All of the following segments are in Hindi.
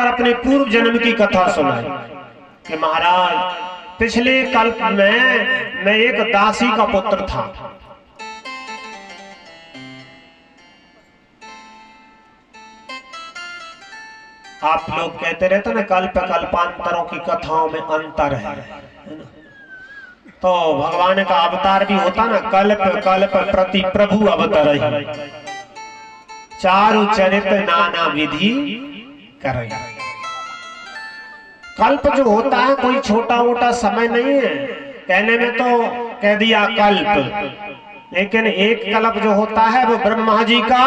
पर अपने पूर्व जन्म की कथा सुनाई कि महाराज पिछले कल्प में मैं एक दासी का पुत्र था। आप लोग कहते रहते ना कल्प कल्पांतरों की कथाओं में अंतर है ना? तो भगवान का अवतार भी होता ना, कल्प कल्प प्रति प्रभु अवतार, चारु चरित नाना विधि करे। कल्प जो होता है कोई छोटा मोटा समय नहीं है, कहने में तो कह दिया कल्प, लेकिन एक कल्प जो होता है वो ब्रह्मा जी का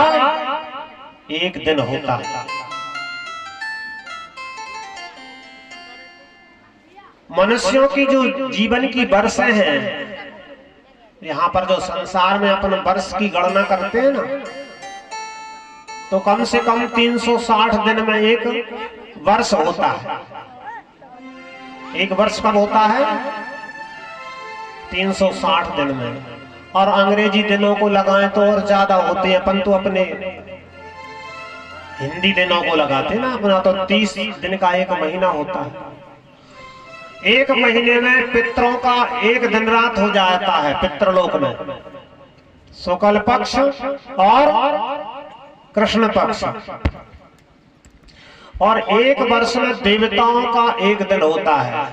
एक दिन होता है। मनुष्यों की जो जीवन की वर्षें हैं, यहाँ पर जो संसार में अपन वर्ष की गणना करते हैं ना, तो कम से कम 360 दिन में एक वर्ष होता है। एक वर्ष कब होता है? 360 दिन में। और अंग्रेजी दिनों को लगाएं तो और ज्यादा होते हैं, अपन तो अपने हिंदी दिनों को लगाते ना, अपना तो 30 दिन का एक महीना होता है। एक महीने में पितरों का एक दिन रात हो जाता है पितृलोक में, शुक्ल पक्ष और कृष्ण पक्ष। और एक वर्ष में देवताओं का एक दिन होता है,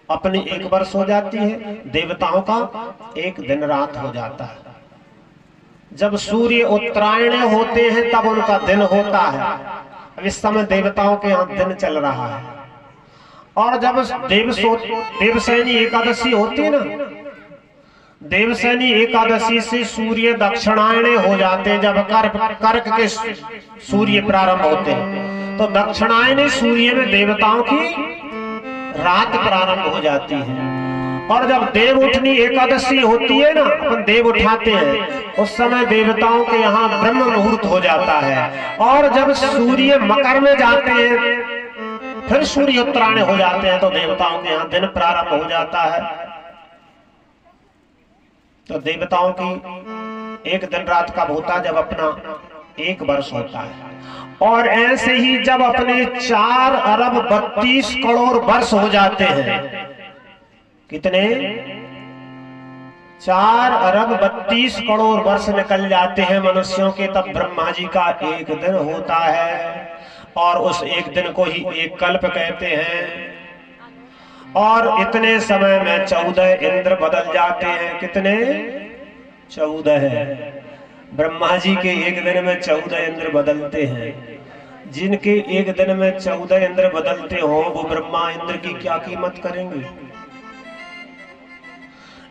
अपनी एक वर्ष हो जाती है, देवताओं का एक दिन रात हो जाता है। जब सूर्य उत्तरायण होते हैं तब उनका दिन होता है। अब इस समय देवताओं के यहाँ दिन चल रहा है। और जब देवसैनी एकादशी होती है ना, देवसैनी एकादशी से सूर्य दक्षिणायण हो जाते हैं। जब कर्क के सूर्य प्रारंभ होते हैं तो दक्षिणायन सूर्य में देवताओं की रात प्रारंभ हो जाती है। और जब देव उठनी एकादशी होती है ना, अपन देव उठाते हैं, उस समय देवताओं के यहाँ ब्रह्म मुहूर्त हो जाता है। और जब सूर्य मकर में जाते हैं, फिर सूर्य उत्तरायण हो जाते हैं, तो देवताओं के यहाँ दिन प्रारंभ हो जाता है। तो देवताओं की एक दिन रात कब होता है? जब अपना एक वर्ष होता है। और ऐसे ही जब अपने 4 अरब 32 करोड़ वर्ष हो जाते हैं, कितने? 4 अरब 32 करोड़ वर्ष निकल जाते हैं मनुष्यों के, तब ब्रह्मा जी का एक दिन होता है। और उस एक दिन को ही एक कल्प कहते हैं। और इतने समय में 14 इंद्र बदल जाते हैं। कितने? 14 है। ब्रह्मा जी के एक दिन में 14 इंद्र बदलते हैं। जिनके एक दिन में 14 इंद्र बदलते हो, वो ब्रह्मा इंद्र की क्या कीमत करेंगे?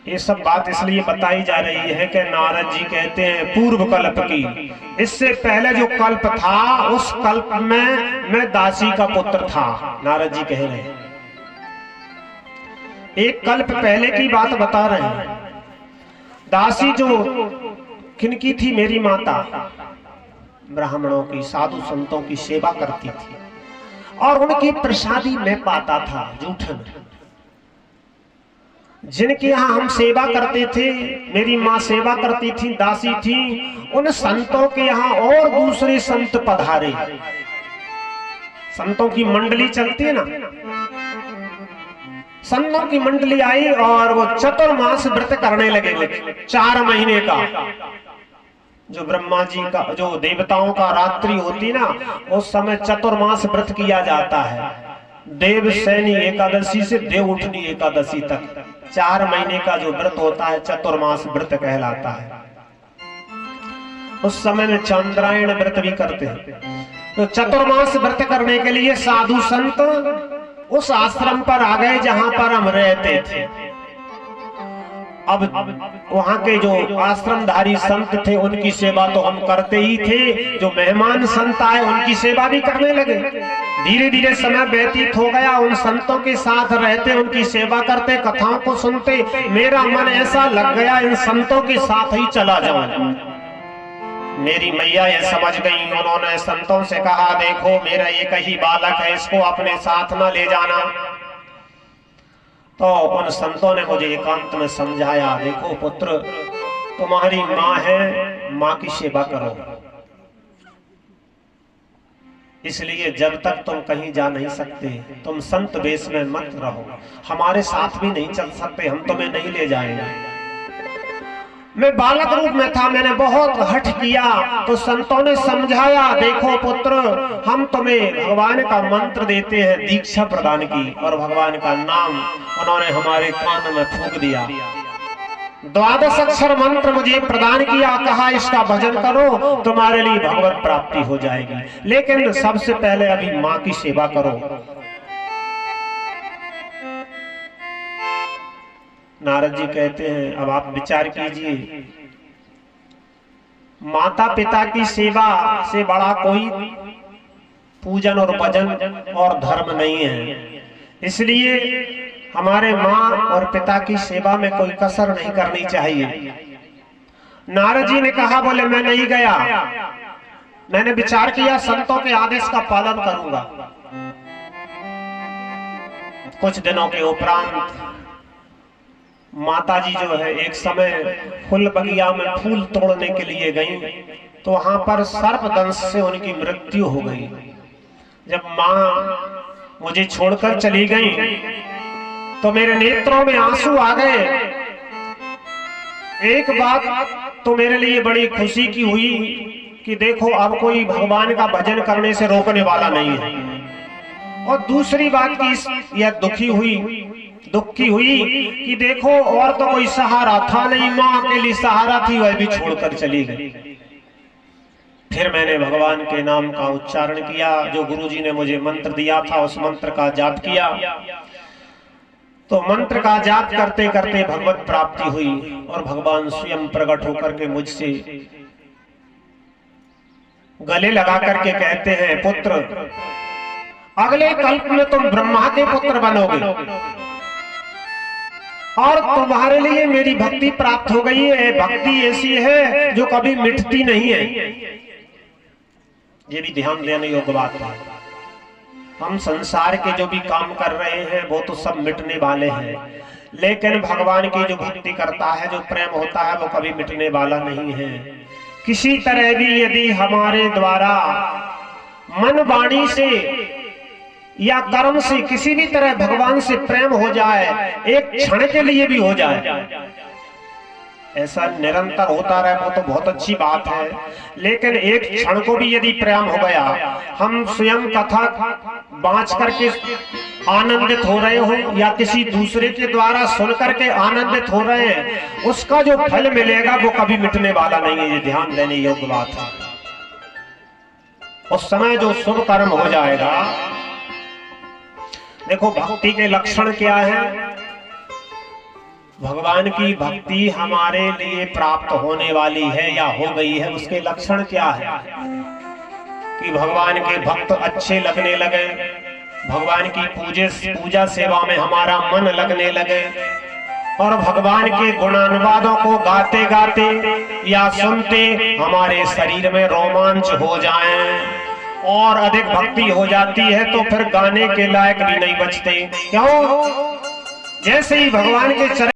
ये सब बात इसलिए बताई जा रही है कि नारद जी कहते हैं पूर्व कल्प की, इससे पहले जो कल्प था उस कल्प में मैं दासी का पुत्र था। नारद जी कह रहे हैं एक कल्प पहले की बात बता रहे हैं। दासी जो किनकी थी? मेरी माता ब्राह्मणों की, साधु संतों की सेवा करती थी और उनकी प्रसादी मैं पाता था जूठन। जिनके यहाँ हम सेवा करते थे, मेरी माँ सेवा करती थी, दासी थी, उन संतों के यहाँ और दूसरे संत पधारे। संतों की मंडली चलती है ना, संतों की मंडली आई और वो चतुर्मास व्रत करने लगे 4 महीने का। जो ब्रह्मा जी का, जो देवताओं का रात्रि होती ना, उस समय चतुर्मास व्रत किया जाता है। देवसैनी एकादशी से देव उठनी एकादशी तक 4 महीने का जो व्रत होता है चतुर्मास व्रत कहलाता है। उस समय में चंद्रायण व्रत भी करते हैं। तो चतुर्मास व्रत करने के लिए साधु संत उस आश्रम पर आ गए जहां पर हम रहते थे। अब वहां के जो आश्रमधारी संत थे उनकी सेवा तो हम करते ही थे, जो मेहमान संत आए उनकी सेवा भी करने लगे। धीरे धीरे समय व्यतीत हो गया, उन संतों के साथ रहते, उनकी सेवा करते, कथाओं को सुनते। मेरा मन ऐसा लग गया इन संतों के साथ ही चला जाऊं। मेरी मैया ये समझ गई, उन्होंने संतों से कहा देखो मेरा एक ही बालक है, इसको अपने साथ न ले जाना। तो उन संतों ने मुझे एकांत में समझाया, देखो पुत्र तुम्हारी माँ है, माँ की सेवा करो। इसलिए जब तक तुम कहीं जा नहीं सकते, तुम संत वेश में मत रहो, हमारे साथ भी नहीं चल सकते, हम तुम्हें नहीं ले जाएंगे। मैं बालक रूप में था, मैंने बहुत हठ किया, तो संतों ने समझाया, देखो पुत्र, हम तुम्हें भगवान का मंत्र देते हैं, दीक्षा प्रदान की, और भगवान का नाम उन्होंने हमारे कान में फूंक दिया। 12 अक्षर मंत्र मुझे प्रदान किया, कहा इसका भजन करो, तुम्हारे लिए भगवत प्राप्ति हो जाएगी, लेकिन सबसे पहले अभी माँ की सेवा करो। नारद जी कहते हैं, अब आप विचार कीजिए, माता पिता की सेवा से बड़ा कोई पूजन और भजन और धर्म नहीं है। इसलिए हमारे माँ और पिता की सेवा में कोई कसर नहीं करनी चाहिए। नारद जी ने कहा, बोले मैं नहीं गया, मैंने विचार किया संतों के आदेश का पालन करूंगा। कुछ दिनों के उपरांत माताजी जो है एक समय फूल बगिया में फूल तोड़ने के लिए गई, तो वहां पर सर्पदंश से उनकी मृत्यु हो गई। जब माँ मुझे छोड़कर चली गई तो मेरे नेत्रों में आंसू आ गए। एक बात तो मेरे लिए बड़ी खुशी की हुई कि देखो अब कोई भगवान का भजन करने से रोकने वाला नहीं है, और दूसरी बात की यह दुखी हुई कि देखो और तो कोई सहारा था नहीं, माँ अकेली सहारा थी, वह भी छोड़कर चली गई। फिर मैंने भगवान के नाम का उच्चारण किया, जो गुरुजी ने मुझे मंत्र दिया था उस मंत्र का जाप किया। तो मंत्र का जाप करते करते भगवत प्राप्ति हुई, और भगवान स्वयं प्रकट होकर के मुझसे गले लगा करके कहते हैं, पुत्र अगले कल्प में तुम ब्रह्मा के पुत्र बनोगे, और तुम्हारे लिए मेरी भक्ति प्राप्त हो गई है। भक्ति ऐसी है जो कभी मिटती नहीं है। ये भी ध्यान देने योग्य बात है। हम संसार के जो भी काम कर रहे हैं वो तो सब मिटने वाले हैं, लेकिन भगवान की जो भक्ति करता है, जो प्रेम होता है, वो कभी मिटने वाला नहीं है। किसी तरह भी यदि हमारे द्वारा मन वाणी से या कर्म से किसी भी तरह भगवान से प्रेम हो जाए, एक क्षण के लिए भी हो जाए, ऐसा निरंतर होता रहे, वो तो बहुत अच्छी बात है, लेकिन एक क्षण को भी यदि प्रेम हो गया, हम स्वयं कथा बाँच करके आनंदित हो रहे हो या किसी दूसरे के द्वारा सुन करके आनंदित हो रहे हैं, उसका जो फल मिलेगा वो कभी मिटने वाला नहीं है। ये ध्यान देने योग्य बात है। उस समय जो शुभ कर्म हो जाएगा, देखो भक्ति के लक्षण क्या है, भगवान की भक्ति हमारे लिए प्राप्त होने वाली है या हो गई है, उसके लक्षण क्या है कि भगवान के भक्त अच्छे लगने लगे, भगवान की पूजा सेवा में हमारा मन लगने लगे, और भगवान के गुणानुवादों को गाते गाते या सुनते हमारे शरीर में रोमांच हो जाएं, और अधिक भक्ति हो जाती है तो फिर गाने के लायक भी नहीं बचते। क्यों? जैसे ही भगवान के चरण